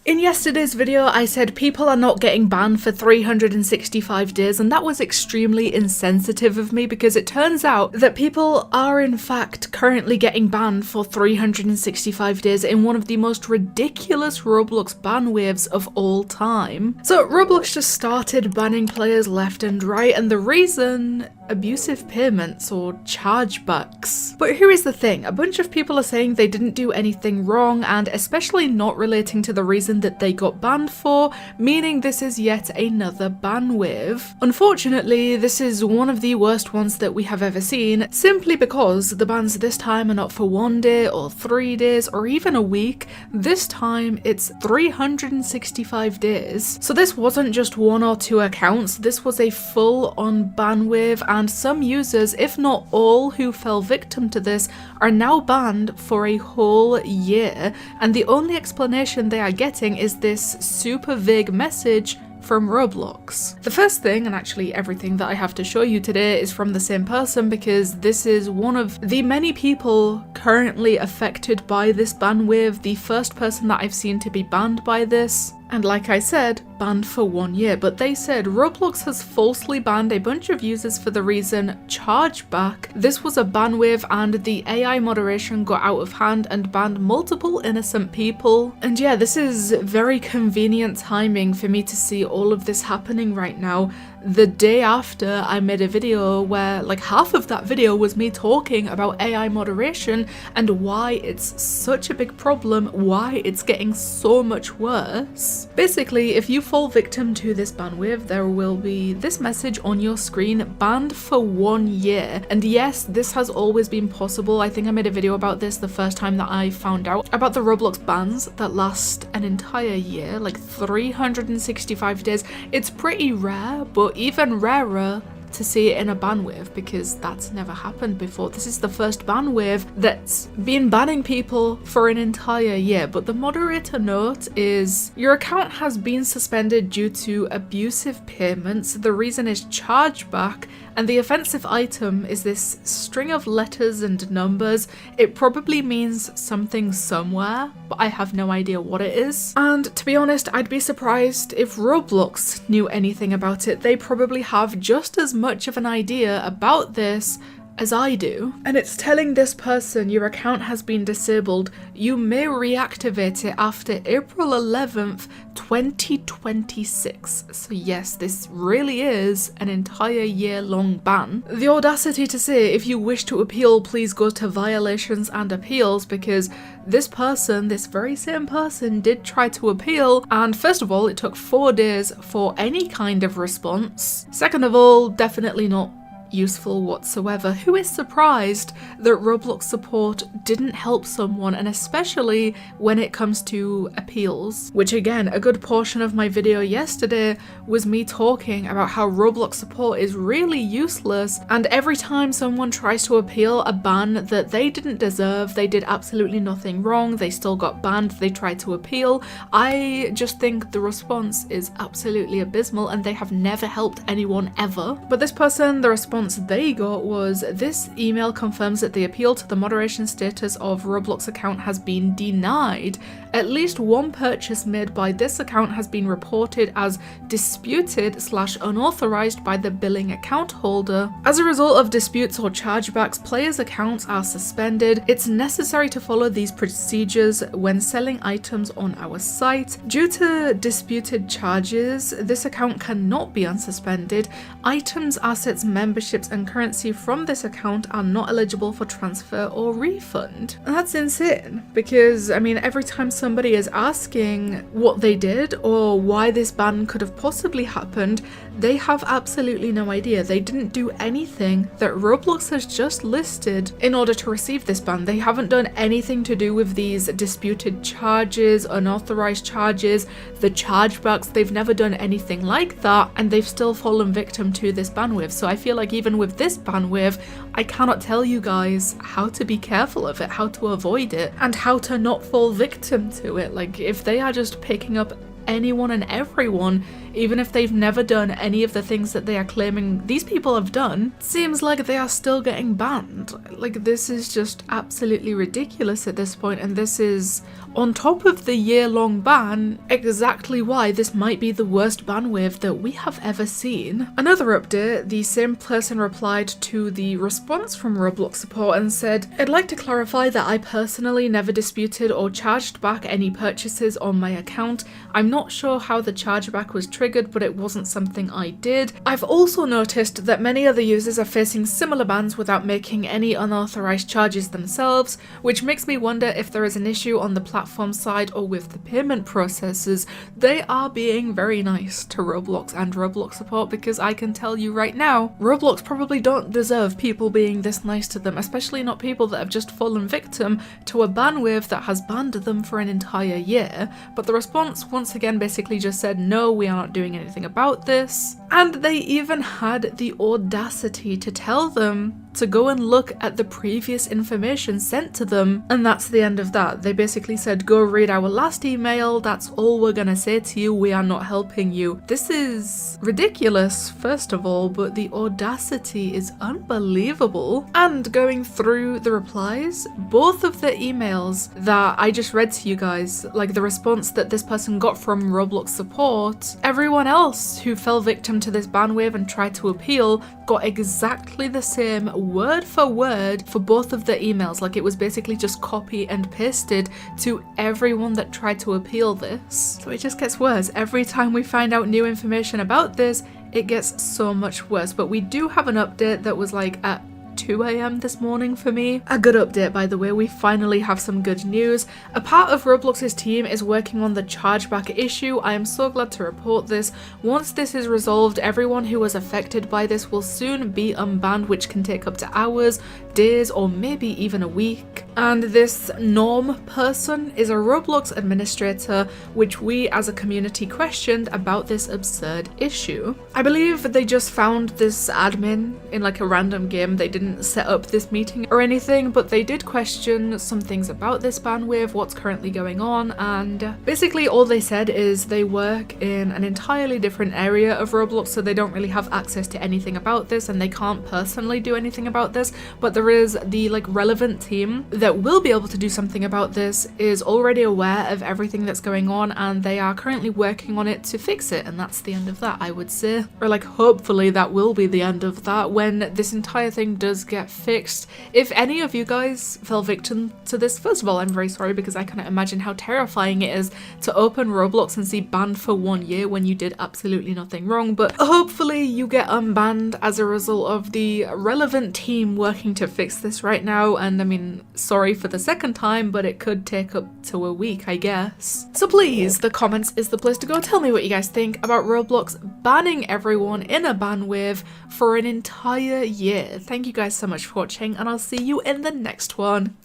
In yesterday's video, I said people are not getting banned for 365 days, and that was extremely insensitive of me because it turns out that people are in fact currently getting banned for 365 days in one of the most ridiculous Roblox ban waves of all time. So Roblox just started banning players left and right, and the reason? Abusive payments or chargebacks. But here is the thing, a bunch of people are saying they didn't do anything wrong, and especially not relating to the reason that they got banned for, meaning this is yet another ban wave. Unfortunately, this is one of the worst ones that we have ever seen, simply because the bans this time are not for 1 day or 3 days or even a week. This time it's 365 days. So this wasn't just 1 or 2 accounts, this was a full-on ban wave, and some users, if not all who fell victim to this, are now banned for a whole year, and the only explanation they are getting is this super vague message from Roblox. The first thing, and actually everything that I have to show you today, is from the same person because this is one of the many people currently affected by this ban wave, the first person that I've seen to be banned by this. And like I said, banned for 1 year, but they said Roblox has falsely banned a bunch of users for the reason chargeback. This was a ban wave and the AI moderation got out of hand and banned multiple innocent people. And yeah, this is very convenient timing for me to see all of this happening right now. The day after I made a video where like half of that video was me talking about AI moderation and why it's such a big problem, why it's getting so much worse. Basically, if you fall victim to this ban wave, there will be this message on your screen, banned for 1 year. And yes, this has always been possible. I think I made a video about this the first time that I found out about the Roblox bans that last an entire year, like 365 days. It's pretty rare, but even rarer to see it in a ban wave because that's never happened before. This is the first ban wave that's been banning people for an entire year. But the moderator note is your account has been suspended due to abusive payments. The reason is chargeback, and the offensive item is this string of letters and numbers. It probably means something somewhere, but I have no idea what it is. And to be honest, I'd be surprised if Roblox knew anything about it. They probably have just as much of an idea about this as I do. And it's telling this person your account has been disabled. You may reactivate it after April 11th, 2026. So yes, this really is an entire year-long ban. The audacity to say, if you wish to appeal, please go to violations and appeals, because this person, this very same person, did try to appeal, and first of all, it took 4 days for any kind of response. Second of all, definitely not useful whatsoever. Who is surprised that Roblox support didn't help someone, and especially when it comes to appeals? Which again, a good portion of my video yesterday was me talking about how Roblox support is really useless, and every time someone tries to appeal a ban that they didn't deserve, they did absolutely nothing wrong, they still got banned, they tried to appeal, I just think the response is absolutely abysmal and they have never helped anyone ever. But this person, the response they got was, this email confirms that the appeal to the moderation status of Roblox account has been denied. At least one purchase made by this account has been reported as disputed/unauthorized by the billing account holder. As a result of disputes or chargebacks, players' accounts are suspended. It's necessary to follow these procedures when selling items on our site. Due to disputed charges, this account cannot be unsuspended. Items, assets, memberships, and currency from this account are not eligible for transfer or refund. And that's insane, because I mean, every time somebody is asking what they did or why this ban could have possibly happened, they have absolutely no idea. They didn't do anything that Roblox has just listed in order to receive this ban. They haven't done anything to do with these disputed charges, unauthorized charges, the chargebacks. They've never done anything like that, and they've still fallen victim to this ban wave. So I feel like even with this ban wave, I cannot tell you guys how to be careful of it, how to avoid it, and how to not fall victim to it. Like, if they are just picking up anyone and everyone even if they've never done any of the things that they are claiming these people have done, seems like they are still getting banned. Like, this is just absolutely ridiculous at this point, and this is, on top of the year-long ban, exactly why this might be the worst ban wave that we have ever seen. Another update, the same person replied to the response from Roblox support and said, "I'd like to clarify that I personally never disputed or charged back any purchases on my account. I'm not sure how the chargeback was triggered, but it wasn't something I did. I've also noticed that many other users are facing similar bans without making any unauthorized charges themselves, which makes me wonder if there is an issue on the platform side or with the payment processes." They are being very nice to Roblox and Roblox support, because I can tell you right now, Roblox probably don't deserve people being this nice to them, especially not people that have just fallen victim to a ban wave that has banned them for an entire year. But the response once again basically just said, no, we are not doing anything about this. And they even had the audacity to tell them to go and look at the previous information sent to them, and that's the end of that. They basically said, go read our last email, that's all we're gonna say to you, we are not helping you. This is ridiculous, first of all, but the audacity is unbelievable. And going through the replies, both of the emails that I just read to you guys, like the response that this person got from Roblox support, everyone else who fell victim to this ban wave and tried to appeal got exactly the same word for word for both of the emails. Like, it was basically just copy and pasted to everyone that tried to appeal this. So it just gets worse. Every time we find out new information about this, it gets so much worse. But we do have an update that was like at 2 AM this morning for me. A good update, by the way. We finally have some good news. A part of Roblox's team is working on the chargeback issue. I am so glad to report this. Once this is resolved, everyone who was affected by this will soon be unbanned, which can take up to hours, days, or maybe even a week. And this Norm person is a Roblox administrator, which we as a community questioned about this absurd issue. I believe they just found this admin in like a random game. They didn't set up this meeting or anything, but they did question some things about this ban wave, what's currently going on, and basically all they said is they work in an entirely different area of Roblox, so they don't really have access to anything about this and they can't personally do anything about this, but there is the like relevant team that will be able to do something about this, is already aware of everything that's going on, and they are currently working on it to fix it, and that's the end of that, I would say. Or like, hopefully that will be the end of that when this entire thing does get fixed. If any of you guys fell victim to this, first of all, I'm very sorry, because I cannot imagine how terrifying it is to open Roblox and see banned for 1 year when you did absolutely nothing wrong, but hopefully you get unbanned as a result of the relevant team working to fix this right now. And I mean, sorry for the second time, but it could take up to a week, I guess. So please, the comments is the place to go. Tell me what you guys think about Roblox banning everyone in a ban wave for an entire year. Thank you guys so much for watching, and I'll see you in the next one.